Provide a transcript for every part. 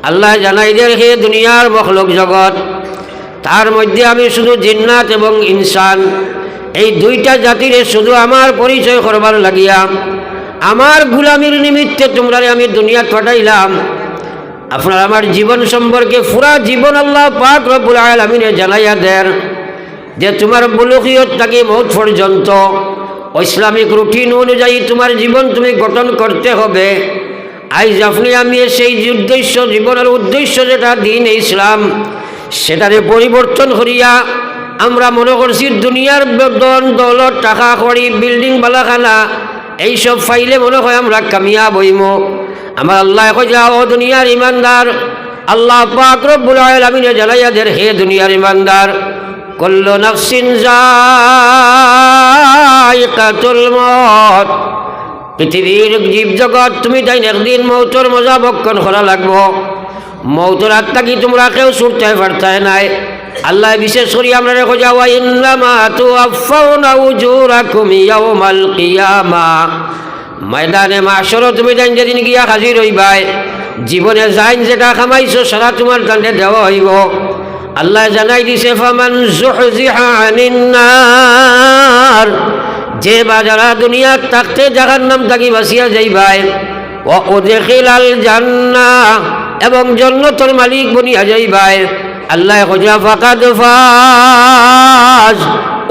আল্লাহ জানাই দেন, হে দুনিয়ার মখলুক জগৎ, তার মধ্যে আমি শুধু জিন্নাত এবং ইনসান এই দুইটা জাতির শুধু আমার পরিচয় করবার লাগিয়া আমার গুলামির নিমিত্তে তোমরা আমি দুনিয়া পাঠাইলাম। আপনারা আমার জীবন সম্পর্কে পুরা জীবন আল্লাহ পাক রব্বুল আলামিন জানাইয়া দেন যে তোমার বুলুগিয়ত থেকে মওত পর্যন্ত ইসলামিক রুটিন অনুযায়ী তোমার জীবন তুমি গঠন করতে হবে। আজ আপনি আমি সেই উদ্দেশ্য, জীবনের উদ্দেশ্য যেটা দিন ইসলাম, সেটারে পরিবর্তন করিয়া আমরা মনে করছি দুনিয়ার ধন দৌলত, টাকা কড়ি, বিল্ডিং বালাখানা এইসব ফাইলে মনে হয় আমরা কামিয়াব হইম। আমার আল্লাহ কই যাও দুনিয়ার ইমানদার, আল্লাহ পাক রব্বুল আলামিন জানাইয়া দেন, হে দুনিয়ার ইমানদার, কুল্লু নাফসিন যায়িকাতুল মউত, পৃথিবীর জীব জগৎ তুমি তাই একদিন মৌতর মজা ভক্ষণ করা লাগবো। মৌতর আত্মা কি তোমরা কেউ ছুটতে পারতায় নাই। আল্লাহ বিশেষ করি আমরা রেখো যাওয়া, ইন্নামা তুওয়াফাউনা উজুরাকুম ইয়াউমাল কিয়ামাহ, ময়দানে মাশর তুমি তাই যেদিন গিয়া হাজির হইবাই, জীবনে যাইন যেটা কামাইছো সারা তোমার কাণ্ডে দেওয়া হইব। আল্লাহ জানাই দিছে, ফামান যুহজিহা আনিন নার, যে বাজারা দুনিয়ার থাকতে জাহান্নাম থাকি বাঁচিয়া যাইবাই, ওয়া উদখিলাল জান্নাহ, এবং জান্নাতের মালিক বনিয়া যাইবাই। আল্লাহ কইয়া ফাকাদ ফাজ,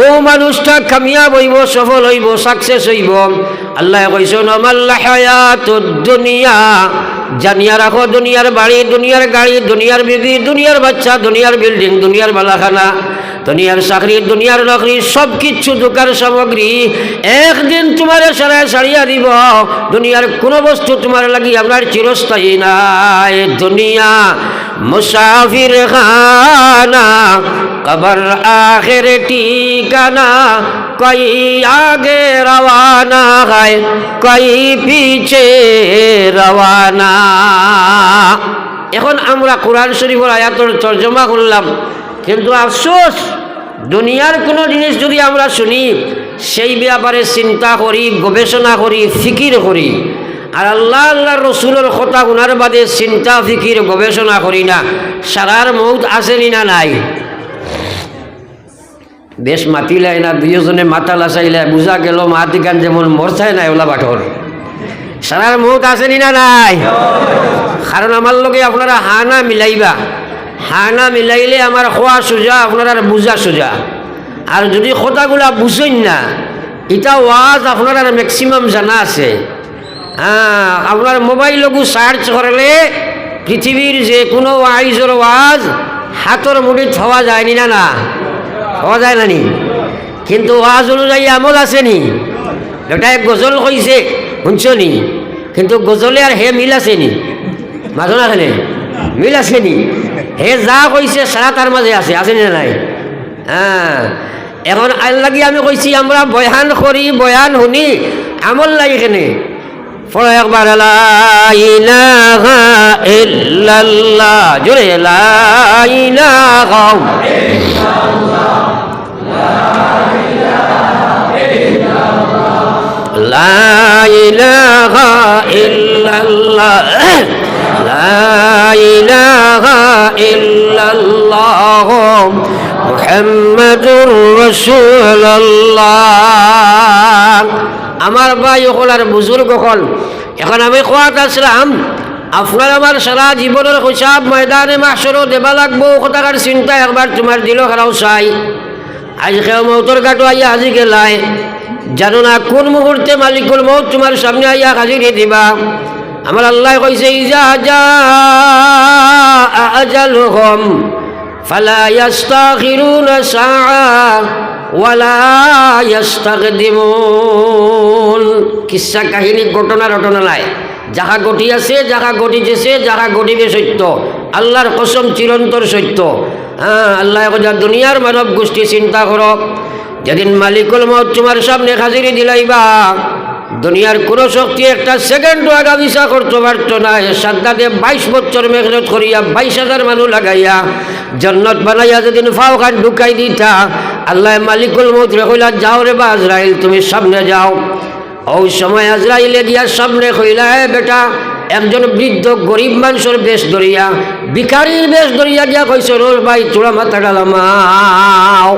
ও মানুষটা কামিয়াব হইব, সফল হইব, সাকসেস হইব। আল্লাহ কইছেন আমাল হায়াতুদ দুনিয়া, জানিয়া রাখো দুনিয়ার বাড়ি, দুনিয়ার গাড়ি, দুনিয়ার বিবি, দুনিয়ার বাচ্চা, দুনিয়ার বিল্ডিং, দুনিয়ার বালাখানা, দুনিয়ার চাকরি, দুনিয়ার নকরি, সব কিছু দোকান সামগ্রী একদিন তোমার সারিয়া দিব। দুনিয়ার কোনো বস্তু তোমার লাগি আপনার চিরস্থায়ী নাই। দুনিয়া মুসাফির খানা, কবর আখের ঠিকানা, কই আগে রওয়ানা হয়, কই পিছে রওয়ানা। এখন আমরা কোরআন শরীফের আয়াতের তর্জমা করলাম, কিন্তু আফসোস দুনিয়ার কোনো জিনিস যদি আমরা শুনি সেই ব্যাপারে চিন্তা করি, গবেষণা করি, ফিকির করি, আর আল্লাহ আল্লাহর রসুলের কথা শোনার বাদে চিন্তা ফিকির গবেষণা করি না, সারার মৌত আসেনি না নাই? বেশ মাতিলাই না, দুইজনে মাথা লাচাইলে বুঝা গেল মাতি গান যেমন মরছায় নাই ওলা বাটর, সারার মৌত আসেনি না নাই? কারণ আমার লগে আপনারা হানা মিলাইবা, হানা মিলাইলে আমার খোয়া সোজা, আপনারা বুঝা সোজা। আর যদি কথাগুলা বুঝেন না, এটা ওয়াজ আপনারা ম্যাক্সিমাম জানা আছে। হ্যাঁ, আপনার মোবাইলকু সার্চ করলে পৃথিবীর যে কোনো ওয়াইজর ওয়াজ হাতর মুঠিত হওয়া যায়নি না, না হওয়া যায় না নি? কিন্তু ওয়াজ অনুযায়ী আমল আসেনি। এটা এক গজল কইছে শুনছনি, কিন্তু গজলে আর হে মিল আসেনি, মাঝো না খেলে মিল আসেনি। হে যা কইছে সারা তার মাঝে আছে, আসেনি না নাই? হ্যাঁ, এখন আল্লাহ কি আমি কইছি আমরা বয়ান করি, বয়ান শুনি, আমল লাগে কেনে? পড়ো একবার লা ইলাহা ইল্লাল্লাহ, জোরে লা ইলাহা ইল্লাল্লাহ, লা ইলাহা ইল্লাল্লাহ, লা ইলাহা ইল্লাল্লাহ মুহাম্মাদুর রাসূলুল্লাহ। আমার ভাই হল আর বুজুর্গ হল, এখন আমি কোয়াত আসলাম আপনার আমার সারা জীবনের হিসাব ময়দানে মাহশরও দেবা লাগবো, কথাকার চিন্তা একবার তোমার দিল খারাও চাই। আজ কেউ মৌতর কাটো আইয়া হাজি গেলাই, জানো না কোন মুহূর্তে মালিকুল মৌত তোমার সামনে আইয়া হাজির দিবা। আমার আল্লাহ কইছে, ইজা জা আজালুহুম ফালা ইস্তাখিরুনা সাআ ওয়ালা ইস্তাকদিমুন। কিসা কাহিনী ঘটনা রটনা নাই, যাহা ঘটি আছে, যাহা ঘটিতেছে, যাহা ঘটিবে সত্য, আল্লাহর কসম চিরন্তর সত্য। হ্যাঁ, আল্লাহ দুনিয়ার মানব গোষ্ঠী চিন্তা করো, যেদিন মালিকুল মউত তোমার সামনে হাজিরি দিলাইবা, দুনিয়ার কোনো শক্তি একটা সেকেন্ডও আগা দিশা করতে পারতো না। সাদ্দাতে 22 বছর মেহনত করিয়া 22,000 মানুষ লাগাইয়া জন্নত বানাইয়া যেদিন ফাও খান ঢুকাই দিতা, আল্লাহ মালিকুল মউত রে কইলা, যাও রে বা আজরাইল তুমি সামনে যাও। ওই সময় আজরাইলে গিয়া সামনে কইলা, বেটা একজন বৃদ্ধ গরিব মানুষের বেশ ধরিয়া ভিখারির বেশ ধরিয়া গিয়া কইছে রোল ভাই চূড়া মাথাটা লামাও।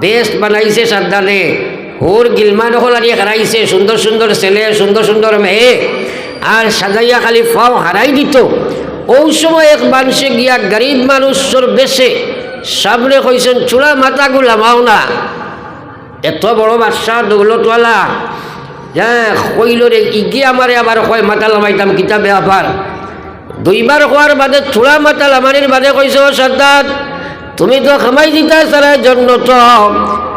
বেশ বানাইছে সাদ্দানে, হোর গিলমান হলারি হারাইছে, সুন্দর সুন্দর ছেলে সুন্দর সুন্দর মেয়ে, আর সাজাইয়া খালি ফাও হারাই দিত। ওই সময় এক মানুষে গিয়া গরিব মানুষের বেশে সামনে কইছেন চূড়া মাথাগুলো লামাও না। এত বড় বাদশাহ দৌলতওয়ালা, হ্যাঁ কইল রে ইগি আমারে আবার কয় মাথা লামাইতাম কিতাবে আবার দুইবার হওয়ার বাদে চূড়া মাথা লামানির বাদে কইছে ও সাদ্দাত তুমি তো খামাই দিতা সারার জন্য, তো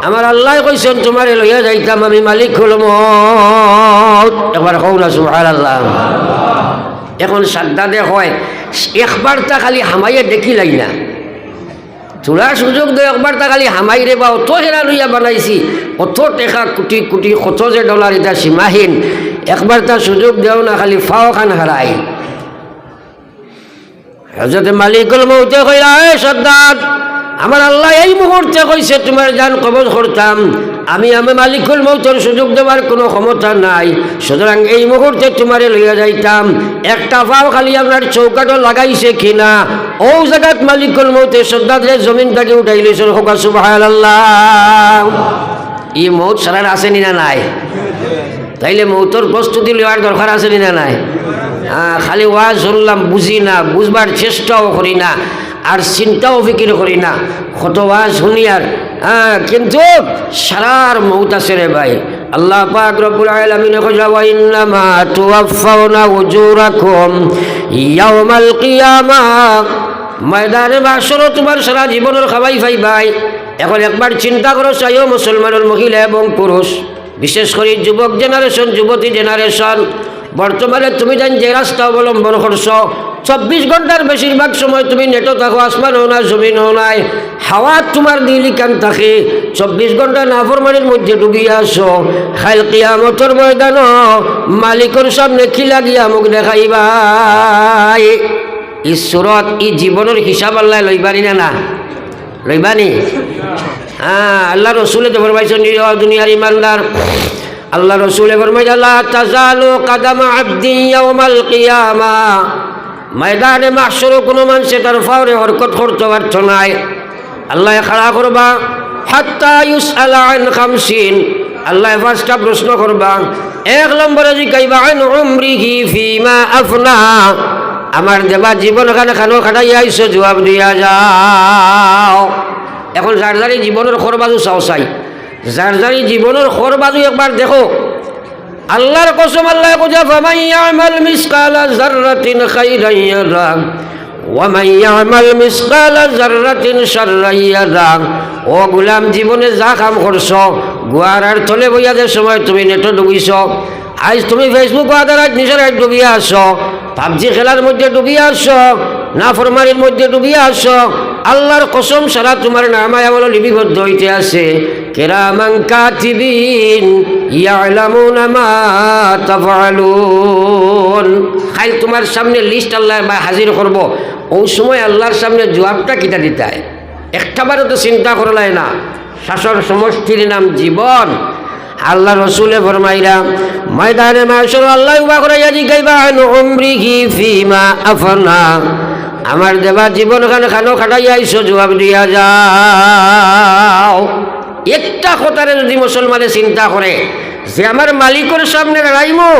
আমার আল্লাহ কইছেন তোমারে লইয়া যাইতাম, আমি মালিক হলাম। একবার কও না সুবহানাল্লাহ। এখন সাদ্দাতে হয় একবার তা খালি হামাইয়ে দেখিলাই না, চূড়ার সুযোগ দেয় একবার তা খালি হামাই রে বা অত হেরা লইয়া বানাইছি, অত টেকা কোটি কোটি কত যে ডলার এটা সীমাহীন, একবার তার সুযোগ দেও না খালি ফাও খান হারাই। হযরতে মালিকুল মউতে কইলা এ সাদ্দাত আমার আল্লাহ এই মুহূর্তে কইছে তোমার জান কবজ করতাম, আমি মালিকুল মউতের সুযোগ দেওয়ার কোনো ক্ষমতা নাই, সুতরাং এই মুহূর্তে তোমারে লইয়া যাইতাম। একটা ফাও খালি আপনার চৌকাটো লাগাইছে কিনা ও জায়গাত মালিকুল মউতে সাদ্দাতের জমিন থেকে উঠাই লইছেন। হোকা সুবহানাল্লাহ। ই মউত সারার আসেনি না নাই? তাইলে মউতর প্রস্তুতি লওয়ার দরকার আসেনি না নাই? খালি ওয়াজ শুনলাম বুঝি না, বুঝবার চেষ্টাও করি না, আর চিন্তাও ফিকির করি না, কত ওয়াজ শুনি আর কিন্তু সারার মউত আছে রে ভাই। আল্লাহ পাক রব্বুল আলামিন কইলা ওয়া ইন্নামা তুওয়াফাউনা উজুরাকুম ইয়াউমাল কিয়ামাহ, ময়দানে মাহশরে তোমার সারা জীবনের খাবাই পাইবাই। এখন একবার চিন্তা করো চাইও মুসলমানের মহিলা এবং পুরুষ, বিশেষ করে যুবক জেনারেশন যুবতী জেনারেশন, বর্তমানে তুমি জান যে রাস্তা অবলম্বন করছো 24 ঘন্টার বেশিরভাগ সময় তুমি নেটও থাকো, আসমানও না জমিনও নাই, হাওয়া তোমার দিলিকান থাকে, 24 ঘন্টা নাফরমানির মধ্যে ডুবিয়া আসো। খাইল কিয়ামতের ময়দান মালিকের সামনে খিলা দিয়া মুখ দেখাইবাই। ঈশ্বরত ই জীবনের হিসাব আল্লাহ লইবানি না লইবানি? আল্লাহ রসুলে তো ফরমাইছেন দুনিয়ার ইমানদার, আল্লাহ রসুলে ফরমাইছেন লা তাজালু কাদামা আবদি ইয়াউমাল কিয়ামা, ময়দানে মাহশরে কোনো মানুষে তার ফাওরে হরকত করতে পারত নাই। আল্লাহ খাড়া করবা হাত্তা ইউসআলা আন খামসিন, আল্লাহ পাঁচটা প্রশ্ন করবা। এক নম্বরে জিজ্ঞাসা আন উমরিহি ফিমা আফনা, আমার দেবা জীবন খানে খানো খাটাইয়া আইছো, জবাব দিয়া যাও। এখন যার যারি জীবনের খরবাজু চাও চাই, যার যারি জীবনের খরবাজু একবার দেখো। আল্লাহর কসম আল্লাহ কইয়া ফামান ইয়ামাল মিসকালা যাররাতিন খাইরান ইয়ারা ওয়া মান ইয়ামাল মিসকালা যাররাতিন শাররান ইয়ারা। ও গোলাম জীবনে যা কাম করছো, গুয়ারার তলে বইয়া যে সময় তুমি নেটে ডুবিছ, আজ তুমি ফেসবুক আদার নিজের ডুবিয়ে আসো, পাবজি খেলার মধ্যে ডুবিয়ে আসো, নাফরমানির মধ্যে ডুবিয়ে আসো, আল্লাহর কসম সারা তোমার নামায় আমল লিপিবদ্ধ হইতে আছে। কিরামান কাতিবিন ইয়ালামুনা মা তাফআলুন, খাইল তোমার সামনে লিস্ট আল্লাহ হাজির করব, ওই সময় আল্লাহর সামনে জবাবটা কিটা দিতে হয় একটাবারও তো চিন্তা করলাই না। শাসন সমষ্টির নাম জীবন। আল্লাহ রসুলে ফরমাইরা ময়দানে মাহশর আল্লাহ উবা করাইয়া জিজ্ঞাসা আন উমরিহি ফিমা আফনা, আমার দেবা জীবন খানে খানো খাটাইয়া আইছো, জবাব দিয়া যাও। একটা কথারে যদি মুসলমানে চিন্তা করে যে আমার মালিকের সামনে দাঁড়াইমু,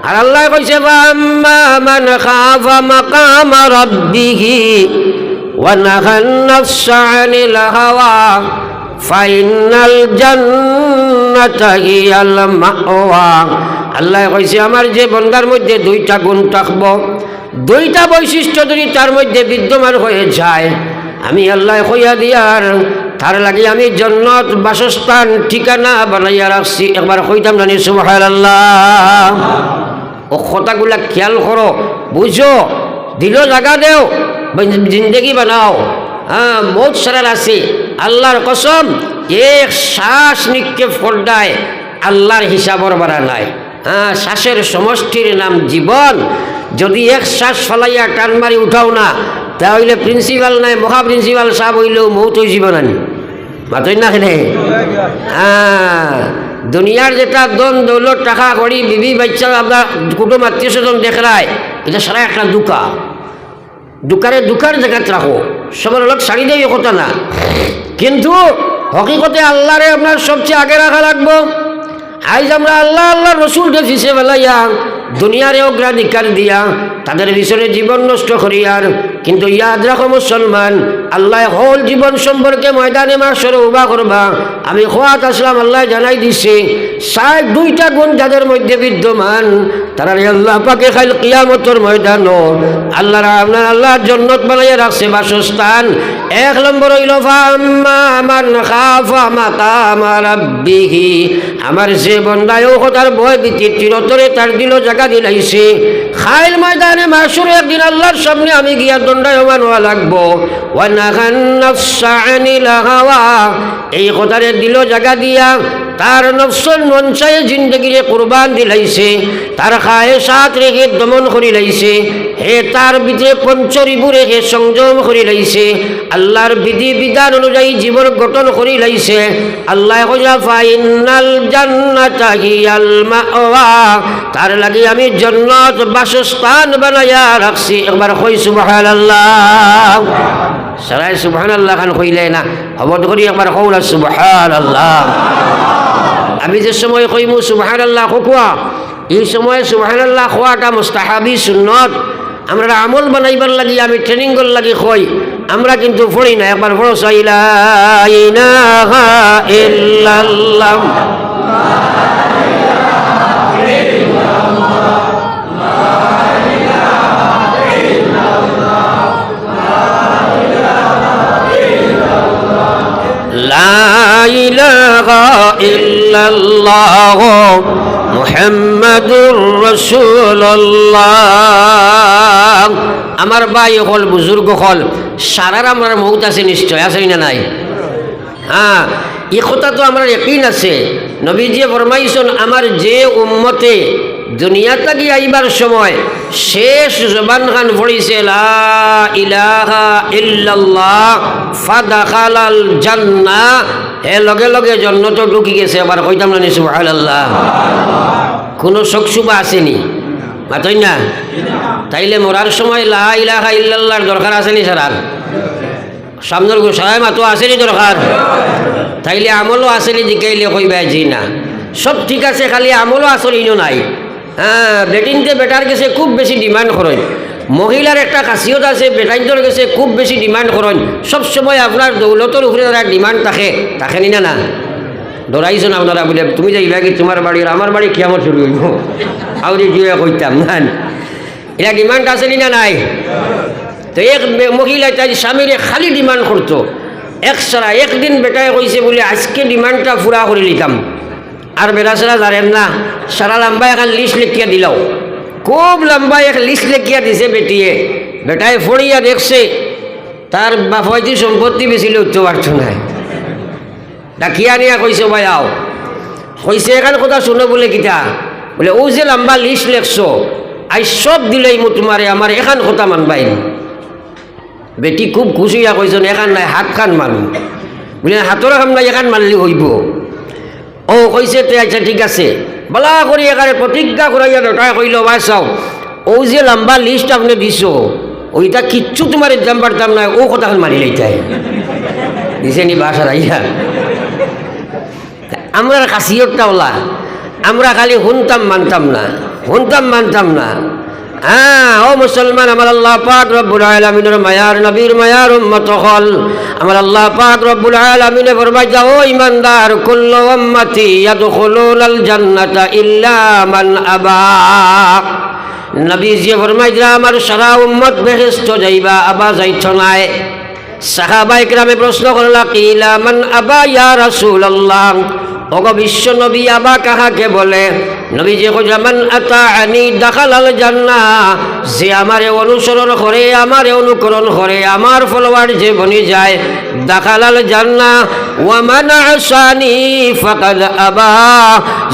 আর আল্লাহ কইছে আম্মা মান খাফা মাকামা রাব্বিহি ওয়া নাহান নাফসা আনিল হাওয়া ফাইনাল জান্নাতা হিয়াল মাওয়া। আল্লাহ কইছে আমার যে বন্দার মধ্যে দুইটা গুণ থাকবো, দুইটা বৈশিষ্ট্য যদি তার মধ্যে বিদ্যমান হয়ে যায়, আমি আল্লাহ কইয়া দিয়ার তার লাগি আমি জান্নাত বাসস্থান ঠিকানা বানাইয়া রাখছি। একবার কইতাম জানি সুবহানাল্লাহ। ও কথাগুলা খেয়াল করো, বুঝো, দিল জায়গা দেও, জিন্দেগি বানাও। মৌত সারার আছে আল্লাহর কসম, এক শ্বাস নিক্ষেপ করদায় আল্লাহর হিসাবর বাড়া নাই। শ্বাসের সমষ্টির নাম জীবন। যদি এক শ্বাস ফলাইয়া টান মারি উঠাও না, তাহলে প্রিন্সিপাল নাই, মহা প্রিন্সিপাল সাহেব হইলেও মৌত হয়ে জীবন আনি মাতই না খেলে। দুনিয়ার যেটা দন দৌলত টাকা করি বিবি বাচ্চা আপনার কুটুম আত্মীয় স্বজন দেখলায় এটা সারা একটা দুকার জায়গাত রাখো সবার লোক শাড়ি দেয় কথা না, কিন্তু হকিকতে আল্লাহরে আপনার সবচেয়ে আগে রাখা লাগবো। আজ আমরা আল্লাহ রসুলকে ফিসে বেলাইয়া দুনিয়ারে অগ্রাধিকার দিয়া তাদের পিছনে জীবন নষ্ট করিয়ার, কিন্তু ইয়াদ রাখো মুসলমান, আল্লাহ হল জীবন সম্পর্কে ময়দানে মাসরে উবা করবা। আমি খোয়াত আসলাম আল্লাহ জানাই দিছে 62টা গুণ যাদের মধ্যে বিদ্যমান, তারা আল্লাহ পাকে খাইল কিয়ামতের ময়দান আল্লাহর জান্নাত বানাইয়া রাখছে বাসস্থান। 1 নম্বর হইল ফাম্মা মান খাফা মাকামা রাব্বিহি, আমার যে বন্দায় তার ভয় ভীতি চিরতরে তার দিল জায়গা দিলাইছে। খাইল ময়দানে মাসুর একদিন আল্লাহর সামনে আমি গিয়া দণ্ডায়মান হওয়া লাগবো। ওয়া নাহান নাফসা আনিল হাওয়া, এই কথারে দিল জায়গা দিয়া তার নফসের মনসায় জিন্দগিরে কুরবান দিলাইছে, তার খায়েশাত রেখে দমন করি লাইছে, হে তার ভিতরে পঞ্চরিবু রেখে সংযম করি লাইছে, আল্লাহর বিধি বিধান অনুযায়ী জীবন গঠন করি লাইছে। আল্লাহ কইলা ফাইনাল জান্নাতা হিয়াল মাওয়া, তার লাগি আমি জান্নাত বাসস্থান বানায়া রাখছি। একবার কই সুবহানাল্লাহ। সবাই সুবহানাল্লাহ খান কইলে না হবত করি একবার কওলা সুবহানাল্লাহ। আমি যে সময় কইমু সুবহানাল্লাহ কোয়া, এই সময় সুবহানাল্লাহ খোয়াটা মুস্তাহাবি সুন্নত, আমরা আমল বানাইবার লাগি আমি ট্রেনিং কর লাগি কই, আমরা কিন্তু পড়ি না। একবার পড়ো লা ইলাহা ইল্লাল্লাহ, লা ইলাহা ইল্লাল্লাহ মুহাম্মাদুর রাসূলুল্লাহ। আমার ভাই হল বুজুর্গ হল সারার আমার মৌত আছে নিশ্চয়, আছে না নাই? হ্যাঁ, এই কথা তো আমার ইয়াকিন আছে। নবীজি ফরমাইছেন আমার যে উম্মতে দুনিয়া থাকি আইবার সময় শেষ জবান খান পড়িছে লা ইলাহা ইল্লাল্লাহ ফাদাখালাল জান্নাহ, হে লগে লগে জান্নাতে ঢুকি গেছে। আবার কইতাম না সুবহানাল্লাহ। কোনো শোকসুবা আসেনি মাতই না? তাইলে মরার সময় লা ইলাহা ইল্লাল্লাহর দরকার আসেনি সারার? সামনের গোসায় মাতো আসেনি দরকার? তাইলে আমলও আসেনি জিকাইলে কইবা জি না। সব ঠিক আছে, খালি আমলও আসলিনও নাই। হ্যাঁ, বেটিনতে বেটার কাছে খুব বেশি ডিমান্ড করেন। মহিলার একটা খাসিয়ত আছে, বেটাইনদের কাছে খুব বেশি ডিমান্ড করেন। সবসময় আপনার দৌলতের উপরে তারা ডিমান্ড থাকে নি না? ধরাইছেন আপনারা বলে তুমি যাইবা কি তোমার বাড়ি আমার বাড়ি কিয়ামত শুরু হইব আউরি জুয়ে কইতাম না, এটা ডিমান্ড আছে নি না নাই? তো এক মহিলা তাই স্বামীরে খালি ডিমান্ড করতো একসারা। একদিন বেটায় কইছে বলে আজকে ডিমান্ডটা পুরা করে নিতাম, আর বেড়াছেরা জানেন না, সারা লম্বা এখন লিস্ট লেখিয়া দিলাও, খুব লম্বা এক লিস্ট লেখিয়া দিছে বেটিয়ে। বেটায় ফড়িয়া দেখছে তার বাপতি সম্পত্তি বেশি উঠতে পারছো না। ডাকিয়া নিয়া কইছে ভাই আও, কইছে এখান কথা শুনো বলে কিতা বলে ও যে লম্বা লিস্ট লেখছো আই সব দিলেই মো তোমারে আমার এখান কথা মানবাইন। বেটি খুব খুশি হইয়া কইছেন এখান নাই হাত খান মানু বলে হাতর খান নাই এখান মানলি হইব। ও কইছে তে আচ্ছা ঠিক আছে, বলা করি এখানে প্রতিজ্ঞা করাইয়া বেটায় কইল ভাই চাও ও যে লম্বা লিস্ট আপনি দিছো ওইটা কিচ্ছু তোমার এক্সাম পারতাম না, ও কথা মারি লইতাই দিছে নি বাসার আইয়া। আমরা খাসিয়তটা ওলা, আমরা খালি শুনতাম মানতাম না। হ্যাঁ ও মুসলমান, আমার আল্লাহ পাক রব্বুল আলামিনের মায়ার নবীর মায়ার উম্মত হল। আমার আল্লাহ পাক রব্বুল আলামিনে ফরমায় যাও ঈমানদার কুল্লু উম্মতি ইয়াদখুলুনাল জান্নাতা ইল্লা মান আবা। নবীজি ফরমায় আমার সারা উম্মত বেহেশত যাইবা, আবা যাইছ নাই। সাহাবায়ে কেরামে প্রশ্ন করলা কিলা মান আবা ইয়া রাসূলুল্লাহ, ওগো বিশ্ব নবী আবা কাহাকে বলে? নবীজি কইলেন মান আতাআনি দাখালাল জান্নাহ, যে আমারে অনুসরণ করে আমারে অনুকরণ করে আমার ফলোয়ার যে বনি যায় দাখালাল জান্নাহ। ওয়া মান আসানি ফাকাদ আবা,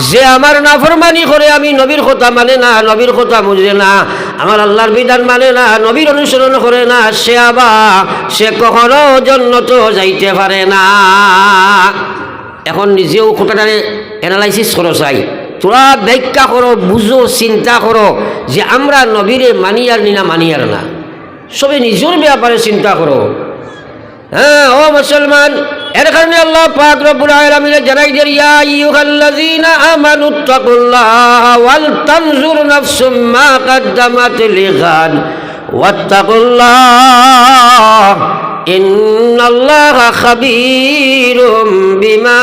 যে আমার নাফরমানি করে আমি নবীর কথা মানে না, নবীর কথা বুঝে না, আমার আল্লাহর বিধান মানে না, নবীর অনুসরণ করে না, সে আবা, সে কখনো জান্নাতে যাইতে পারে না। এখন নিজেও কথাটারে অ্যানালাইসিস করো চাই, তোরা ব্যাখ্যা করো, বুঝো, চিন্তা করো যে আমরা নবীরে মানি আর না মানি আর না। সবে নিজের ব্যাপারে চিন্তা করো। হ্যাঁ ও মুসলমান, এর কারণে আল্লাহ পাক রব্বুল আলামিন জানাই দেন, ইয়া আইয়ুহাল্লাযীনা আমানুত্তাকুল্লাহা ওয়াল তানজুর নাফসুম মা কদ্দামাত লিগাদ ওয়াত্তাকুল্লাহ ইন্নাল্লাহা খাবীরুম বিমা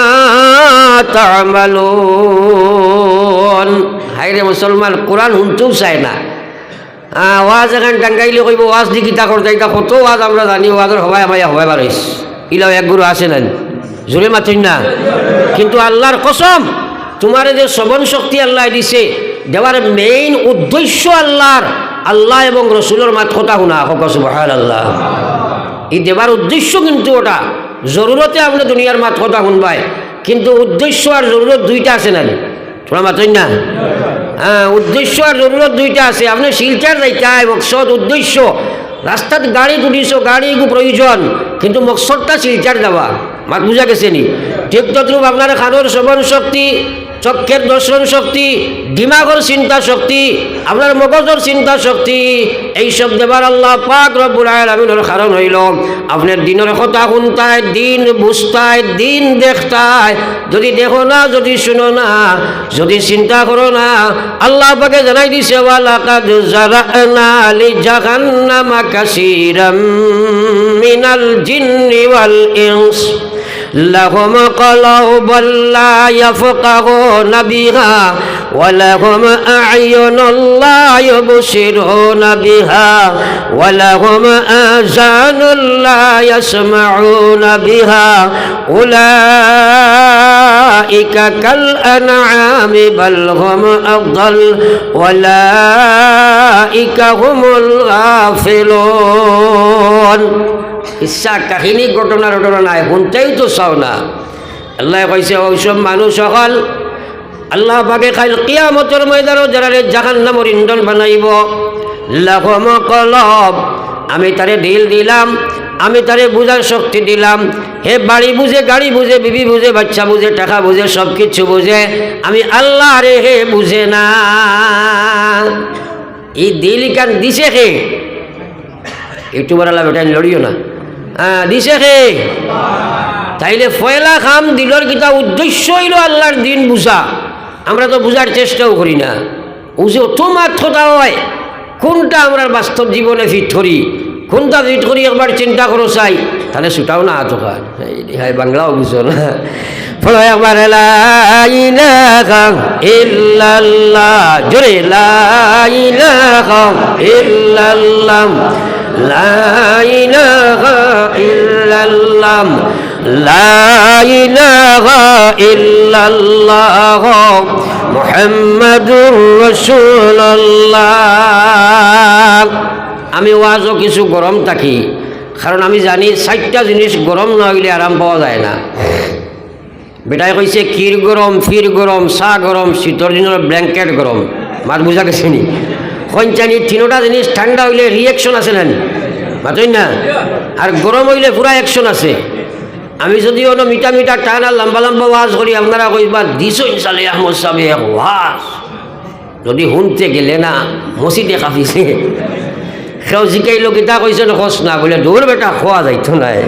তা'মালুন। হায়রে মুসলমান, কোরআন শুনতেও চায় না। ওয়াজ এখন টাঙ্গাইলে কইব ওয়াজ দি কিতা করতে, এটা কত ওয়াজ আমরা জানি, ওয়াজের হবাই আমায় হবাই বারইস ইলাও এক গুরু আসে না, জোরে মাথুন না। কিন্তু আল্লাহর কসম, তোমারে যে শ্রবণ শক্তি আল্লাহ দিছে, দেওয়ার মেইন উদ্দেশ্য আল্লাহ এবং রসুলের মাত কথা শুনা। সুবহানাল্লাহ, এই দেবার উদ্দেশ্য কিন্তু ওটা। জরুরতে আপনি দুনিয়ার মাত কথা শুনবাই, কিন্তু উদ্দেশ্য আর জরুরত দুইটা আছে না, তোমরা মাথুন না। হ্যাঁ, উদ্দেশ্য আর জরুরত দুইটা আছে। আপনি শিলচার যাইতাই, মকসদ উদ্দেশ্য। রাস্তাত গাড়ি তুলিছ, গাড়ি প্রয়োজন, কিন্তু মকসদটা শিলচার যাওয়া। মাত বুঝা গেছে নি? ঠিক তদ্রূপ আপনার খানোর শ্রবণ শক্তি, চক্ষের দর্শন শক্তি, দিমাগর চিন্তা শক্তি, আপনার মগজের চিন্তা শক্তি, এইসব দেবার আল্লাহ পাক রব্বুল আলামিনের কারণ হইল আপনার দিনের কথা শুনতায়, দিন বুঝতায়, দিন দেখতায়। যদি দেখো না, যদি শুনো না, যদি চিন্তা করো না, আল্লাহ পাকে জানাই দিছে, ওয়ালাকাদ যারানা লিজাহান্নামা কাসীরাম মিনাল জিন্নি ওয়াল ইনস لهم قلوب لا يفقهون بها ولهم أعين لا يبصرون بها ولهم آذان لا يسمعون بها أولئك كالأنعام بل هم أضل أولئك هم الغافلون। ইচ্ছা কাহিনী ঘটনা নাই, শুনতেই তো চাও না। আল্লাহ কইছে, ওইসব মানুষ সকল আল্লাহ পাকে কাল কিয়ামতের ময়দানে যারা জাহান্নামের ইন্ধন বানাইব। লাহুম কলব, আমি তারে দিল দিলাম, আমি তারে বুঝার শক্তি দিলাম। হে বাড়ি বুঝে, গাড়ি বুঝে, বিবি বুঝে, বাচ্চা বুঝে, টাকা বুঝে, সব কিছু বুঝে, আমি আল্লাহ রে হে বুঝে না। এই দিল কান দিছে হে, একটু বড়ালা বেটা লড়িও না। হ্যাঁ, দিছে হে। তাইলে ফয়লা খাম দিলর কিতা উদ্দেশ্য হইল আল্লাহর দিন বুঝা। আমরা তো বুঝার চেষ্টাও করি না। বুঝে অত মাত্রতা হয়, কোনটা আমরা বাস্তব জীবনে ফিট করি, কোনটা ফিট করি একবার চিন্তা করো চাই, তাহলে ছুটাও না হাত খান। হ্যাঁ, বাংলাও বুঝো না। ফলে একবার লা ইলাহা ইল্লাল্লাহ, জোরে লা ইলাহা ইল্লাল্লাহ, লা ইলাহা ইল্লাল্লাহ, লা ইলাহা ইল্লাল্লাহ মুহাম্মাদুর রাসূলুল্লাহ। আমি ওয়াজও কিছু গরম থাকি, কারণ আমি জানি 4টা জিনিস গরম না হইলে আরাম পাওয়া যায় না। বেটাই কইছে ক্ষীর গরম, ফির গরম, চা গরম, শীতর দিনের ব্ল্যাঙ্কেট গরম। মাত বুঝা গেছে নি? কঞ্চানি 3টা জিনিস ঠান্ডা হইলে রিয়েকশন আছে না, মাতই না? আর গরম হইলে পুরা অ্যাকশন আছে। আমি যদি অন্য মিঠা মিঠা টান আর লম্বা লম্বা ওয়াজ করি, আপনারা কইবা দিছো ইনশাল্লাহ আহমদ সাহেব ওয়াজ। যদি শুনতে গেলে না মসজিদে কাঁপিছে, সেও জিকাইল কিতা কইছে খোঁজ না, বলে দূর বেটা খোয়া যাইতো নাই।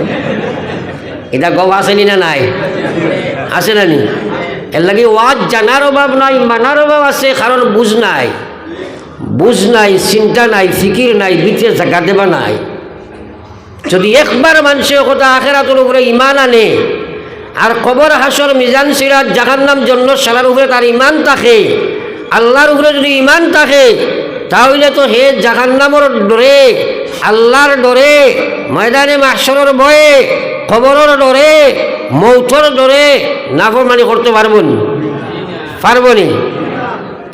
এটা গপ আসেনি না নাই? আছে না নি? এর লাগে ওয়াজ জানার অভাব নাই, মানার অভাব আছে, কারণ বুঝ নাই, বুঝ নাই, চিন্তা নাই, ফিকির নাই, ভিতরে জায়গা দেবা নাই। যদি একবার মানুষের কথা আখেরাতের উপরে ইমান আনে, আর কবর হাসর মিজান সিরাত জাহান্নাম জান্নাত সালার উপরে তার ইমান থাকে, আল্লাহর উপরে যদি ইমান থাকে, তাহলে তো হে জাহান্নামের ডরে, আল্লাহর ডরে, ময়দানে মাহশরের ভয়ে, কবরের ডরে, মৌতর ডরে নাফরমানি করতে পারবো নি?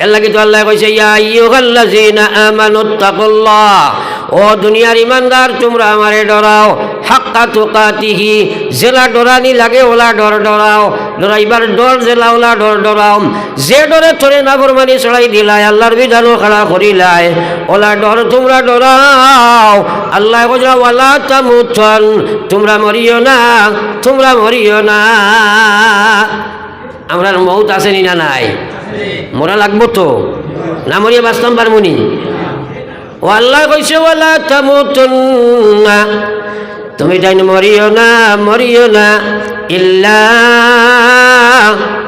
এর লাগে তো আল্লাহ কইছে, ইয়া আইয়ুহাল্লাযীনা আমানুত্তাকুল্লাহ, ও দুনিয়ার ইমানদার তোমরা আমারে ডরাও, হাক্কা তুকাতিহি, জেলা ডরানি লাগে ওলা ডর ডরাও, ডরাইবার ডর জেলা ওলা ডর ডরাও। যে ডরে তোরে নাফরমানি চড়াই দিলাই, আল্লাহর বিধানও খাড়া করিলাই, ওলা ডর তোমরা ডরাও। আল্লাহ কইছে ওয়ালা তামুতুন, তোমরা মরিও না, তোমরা মরিও না। আমরা মৌত আসেনি না নাই? মরা লাগবো তো, না মরিয়া বাঁচতাম পারমুনি? ও আল্লাহ কইছে ওয়ালা তামুতুন্না, তুমি তাই মরিও না ইল্লা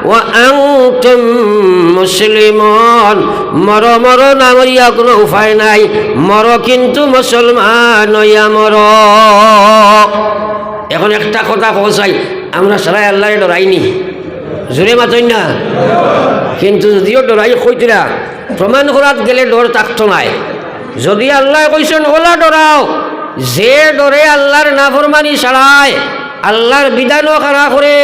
ওয়া আনতুম মুসলিমুন, মর না মরিয়া কোনো উপায় নাই, মর কিন্তু মুসলমান হইয়া মর। এখন একটা কথা কইছাই, আমরা সারাই আল্লাহরে ডরাইনি, জোরে মাতই না, কিন্তু যদিও ডরাই কইতরা প্রমাণ করাত গেলে ডর থাকতো নাই। যদি আল্লাহ কইছেন ওলা ডরাও, যে ডরে আল্লাহর নাফরমানি ছাড়ায়, আল্লাহর বিধানও খাড়া করে,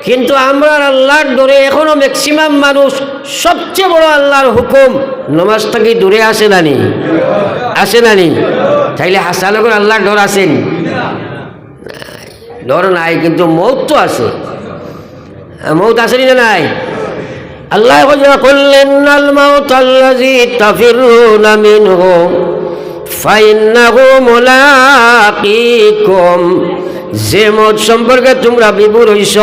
কিন্তু আমরা আল্লাহর ডরে এখনো ম্যাক্সিমাম মানুষ সবচেয়ে বড় আল্লাহর হুকুম নমাজ থেকে দূরে আসে নানি, আসে নানি? তাইলে হাসানগর আল্লাহর ডর আছেন? ডর নাই, কিন্তু মৌত তো আছে। মৌত আসেনি না নাই? আল্লাহ কুল্লিনাল মাউতাল্লাযী তাফিরুনা মিনহু ফাইন্নাহু মুলাকীকুম, যে মৌত সম্পর্কে তোমরা বিভোর হইছ,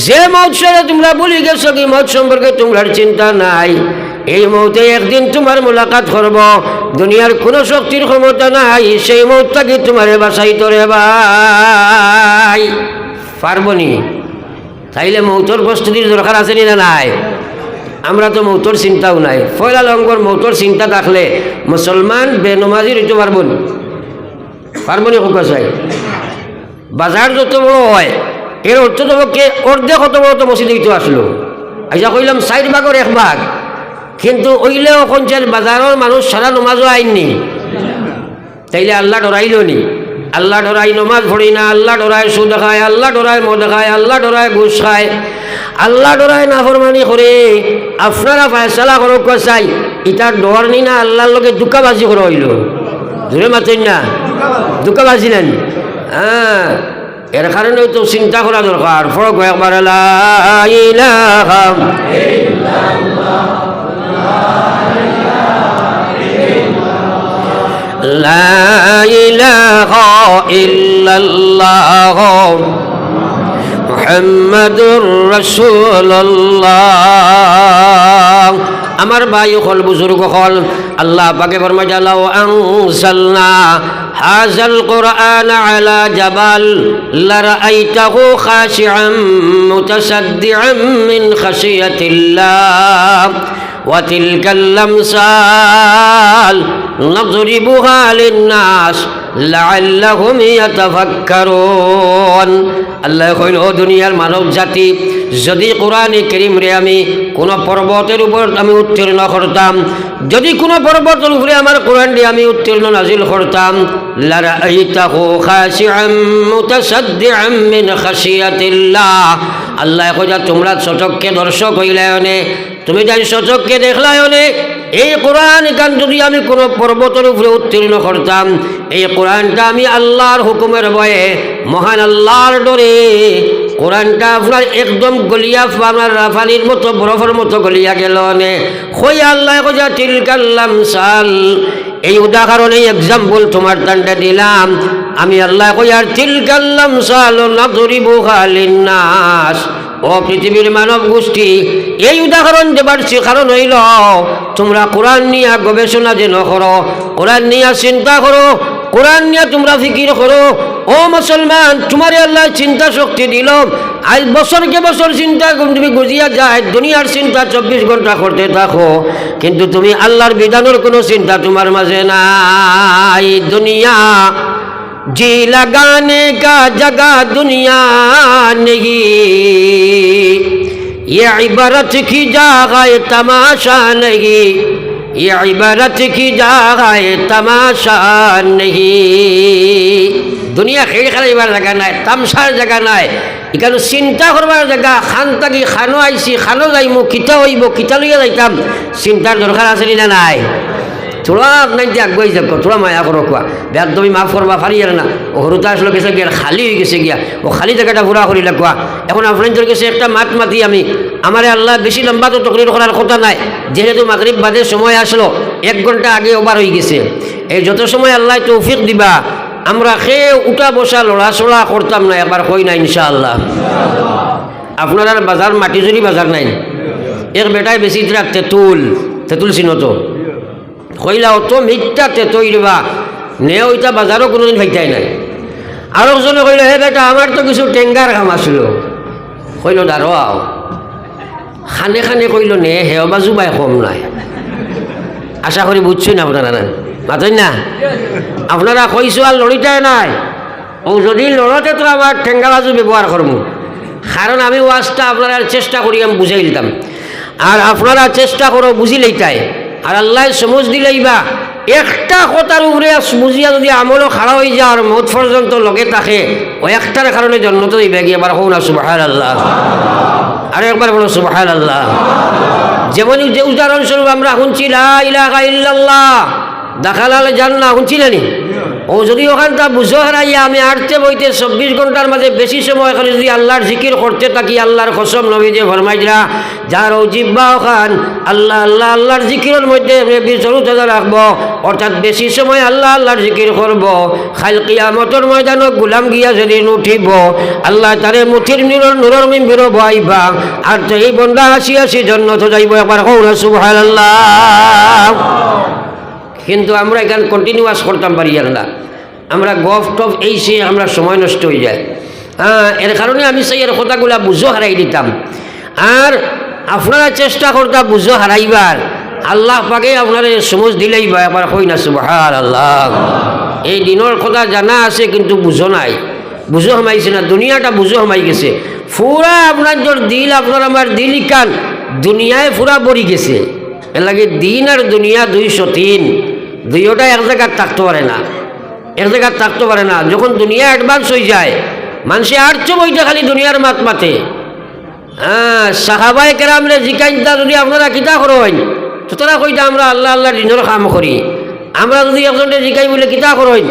যে মৌত সাথে তোমরা ভুলে গেছো, কি মৌত সম্পর্কে তোমরা চিন্তা নাই, এই মৌতে একদিন তোমার মোলাকাত করব। দুনিয়ার কোনো শক্তির ক্ষমতা নাই সেই মৌতটাকে তোমার বাঁচাইতে রে ভাই, পারবনি? তাইলে মৌতর প্রস্তুতির দরকার আছে না নাই? আমরা তো মৌতর চিন্তাও নাই। পয়লা লঙ্গর মৌতর চিন্তা থাকলে মুসলমান বেনমাজি রইতে পারবনি, পারবনি? হোক চাই বাজার যত বড় হয় এর অর্থ তবকে অর্ধেক কত বড় তো মসজিদ হইতে আসলো, আইসা কইলাম 4 ভাগের 1 ভাগ, কিন্তু ওইলেও কঞ্চের বাজারের মানুষ সারা নমাজও আইননি। তাইলে আল্লাহ ডরাইল নি? আল্লাহ ডরাই নমাজ পড়ি না, আল্লাহ ডরায় সুদ খায়, আল্লাহ ডরায় মদ খায়, আল্লাহ ডরায় ঘুষ খায়, আল্লাহ ডরায় নাফরমানি করে। আপনারা ফয়সালা করক চাই, ইটার ডর নি না আল্লাহর লগে দুকাবাজি করে হইল, ধরে মাতেন না দুকাবাজি নেন। হ্যাঁ, এর কারণে তো চিন্তা করা দরকার। ফরক একবার লা ইলাহা ইল্লাল্লাহ, লা ইলাহা ইল্লাল্লাহ মুহাম্মাদুর রাসূলুল্লাহ। আমার ভাই হল, বুজুর্গ হল, আল্লাহ পাকে ফরমায় লাউ আনজালনা হাযাল কুরআন আলা জাবাল লারাআইতাহু খাশিআম মুতাসাদ্দিআম মিন খাশিয়াতিল্লাহ ওয়া তিলকাল আমসাল নাযরিবুহা লিন-নাস লাআল্লাহুম ইয়াতাফাক্কারুন। আল্লাহ কইল, ও দুনিয়ার মানব জাতি, যদি কোরআনে কারীম রে আমি কোন পর্বতের উপর আমি উত্তীর্ণ করতাম, যদি কোন পর্বতের উপরে আমার কোরআন দিয়ে আমি উত্তীর্ণ নাজিল করতাম, লারাআইতাহু খাশিআম মুতাসাদ্দিআম মিন খাশিয়াতিল্লাহ। আল্লাহ কইলা, তোমরা চচককে দর্শক হইলায়নে, তুমি যাই চচককে দেখলায়নে, এই কোরআন কান যদি আমি কোনো পর্বতের উপরে উত্তীর্ণ করতাম, এই কোরআনটা আমি আল্লাহর হুকুমের ভয়ে, মহান আল্লাহর ডরে, কোরআনটা আপনার একদম গলিয়া আপনার রাফানির মতো বরফের মতো গলিয়া গেল নে। কই আল্লাহ কইয়া তিলকাল আমসাল, এই উদাহরণ, এই এক্সাম্পল তোমার তান্ডা দিলাম আমি আল্লাহ কইয়ার তিলকাল আমসাল নাযরিবুহা লিন-নাস। ও পৃথিবীর মানব গোষ্ঠী, এই উদাহরণ দেবার কারণ হইল তোমরা কোরআন নিয়ে গবেষণা যেন করো, কোরআন নিয়ে চিন্তা করো, কোরআন নিয়ে তোমরা ফিকির করো। ও মুসলমান, তোমার আল্লাহ চিন্তা শক্তি দিল, আজ বছরকে বছর চিন্তা তুমি গুজিয়া যায়, দুনিয়ার চিন্তা 24 ঘন্টা করতে থাকো, কিন্তু তুমি আল্লাহর বিধানের কোনো চিন্তা তোমার মাঝে নাই। দুনিয়া जी लगाने का जगह दुनिया नहीं, ये इबारत की जगह तमाशा नहीं, ये इबारत की जगह तमाशा नहीं। दुनिया खेल खेलाइबार जगह নাই, তামসার জায়গা নাই, এখানে চিন্তা করবার জায়গা। খান থাকি খানো আইসি, খানো যাইমু, কিতা হইব, কিতা লইয়া যাইতাম, চিন্তার দরকার আছে না নাই? তোরা নাই যে আগুয়াই যাক, তোরা মায়া করো কোয়া, ব্যাগ তুমি মাফ করবা পারিয়ার না। ও হরুতা আসলে গেছে গিয়া খালি হয়ে গেছে গিয়া, ও খালি জায়গাটা পুরা করিলা কোয়া। এখন আপনাদের কাছে একটা মাত মাতি আমি, আমারে আল্লাহ বেশি লম্বা তো তকরির করার কথা নাই, যেহেতু মাগরিব বাদে সময় আসলো, 1 ঘন্টা আগে ওভার হয়ে গেছে। এই যত সময় আল্লাহ তৌফিক দিবা, আমরা খেয়ে উঠা বসা লড়াচড়া করতাম না, একবার কই না ইনশাআল্লাহ। আপনার আর বাজার মাটিজুরি বাজার নাই এক বেটায় বেশি দিলা তেঁতুল তেঁতুল চিনো তো কইলা অত মিথ্যা তেঁতই দিবা নে ওইটা বাজারও কোনোদিন ভাইতাই নাই আর একজনে কইল হে বেটা আমার তো কিছু টেঙ্গার কাম আছিল কইল দাঁড়ো আও খানে খানে কইল নে হেও বাজু বাই কম নাই আশা করি বুঝছই না আপনারা না মাতই না আপনারা কইছো আর লড়িটাই নাই ও যদি লড়তে তো আমার ঠেঙ্গা বাজু ব্যবহার করবো কারণ আমি ওয়াজটা আপনারা চেষ্টা করি আমি বুঝাই দিতাম আর আপনারা চেষ্টা করো বুঝিলেইটাই আর আল্লাহ সমজ দিলেইবা একটা কথার উপরে বুঝিয়া যদি আমলও খাড়া হয়ে যায় আর মত পর্যন্ত লগে থাকে ও একটার কারণে জন্ম তো দিবে গিয়ে এবার হোক না সুবহানাল্লাহ আর একবার বলো সুবহানাল্লাহ যেমন যে উদাহরণস্বরূপ আমরা শুনছি লা ইলাহা ইল্লাল্লাহ দাখালাল জান্নাহ শুনছি নানি ও যদি ওখানটা বুঝো হারাইয়া আমি আটতে বইতে 24 ঘন্টার মাঝে বেশি সময় খালি যদি আল্লাহর জিকির করতে থাকি আল্লাহর কসম নবী যে ফরমাইরা যার ও জিব্বা ওখান আল্লাহ আল্লাহ আল্লাহর জিকিরের মধ্যে বিচরুতে রাখবো অর্থাৎ বেশি সময় আল্লাহ আল্লাহর জিকির করব খাল কিয়ামতের ময়দানে গোলাম গিয়া যেদিন উঠিব আল্লাহ তারে মুঠির নূরের মিম্বর বহাইবা আর তো এই বন্দা আসি আসি জান্নাতে যাইব একবার কও না সুবহানাল্লাহ কিন্তু আমরা এখানে কন্টিনিউয়াস করতাম পারি না আমরা গফ টফ এই সে আমরা সময় নষ্ট হয়ে যায় এর কারণে আমি সেই এর কথাগুলা বুঝো হারাই দিতাম আর আপনারা চেষ্টা করতাম বুঝো হারাইবার আল্লাহ পাকে আপনারা সমজ দিলেই বা একবার কই না সুবহানাল্লাহ এই দিনের কথা জানা আছে কিন্তু বুঝো নাই বুঝো হামাইছে না দুনিয়াটা বুঝো হামাই গেছে পুরা আপনার জোর দিল আপনার আমার দিল কান দুনিয়ায় পুরা বড়ি গেছে এর লাগে দিন আর দুনিয়া 203 দুইটা এক জায়গায় থাকতে পারে না এক জায়গায় থাকতে পারে না যখন দুনিয়া অ্যাডভান্স হয়ে যায় মানুষে আটশো বইটা খালি দুনিয়ার মাত মাতে সাহাবায়ে কেরামরে জিকাইতা যদি আপনারা কিতা করেন তো তারা কইতা আমরা আল্লাহ আল্লাহর দিনের কাম করি আমরা যদি একজনকে জিকাই বলে কিতা করেন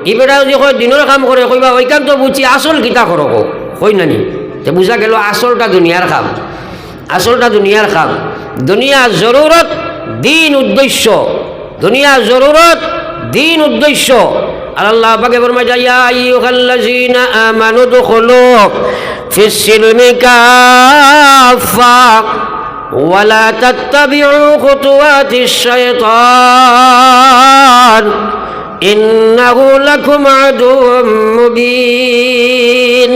ই বেটা যদি কয় দিনের কাম করে কইবা ওইখান তো বুঝছি আসল কিতা করো কই নানি তো বুঝা গেল আসলটা দুনিয়ার কাম আসলটা দুনিয়ার কাম দুনিয়া জরুরত দিন উদ্দেশ্য দুনিয়া জরুরত দিন উদ্দেশ্য আর আল্লাহ পাকে ফরমায় ইয়া আইয়ুহাল্লাযীনা আমানু দুখুলু ফিস সিলমি কাফা ওয়া লা তাত্তাবিউ খুতুওয়াতিশ শাইতান ইন্নাহু লাকুম আদুউম মুবিন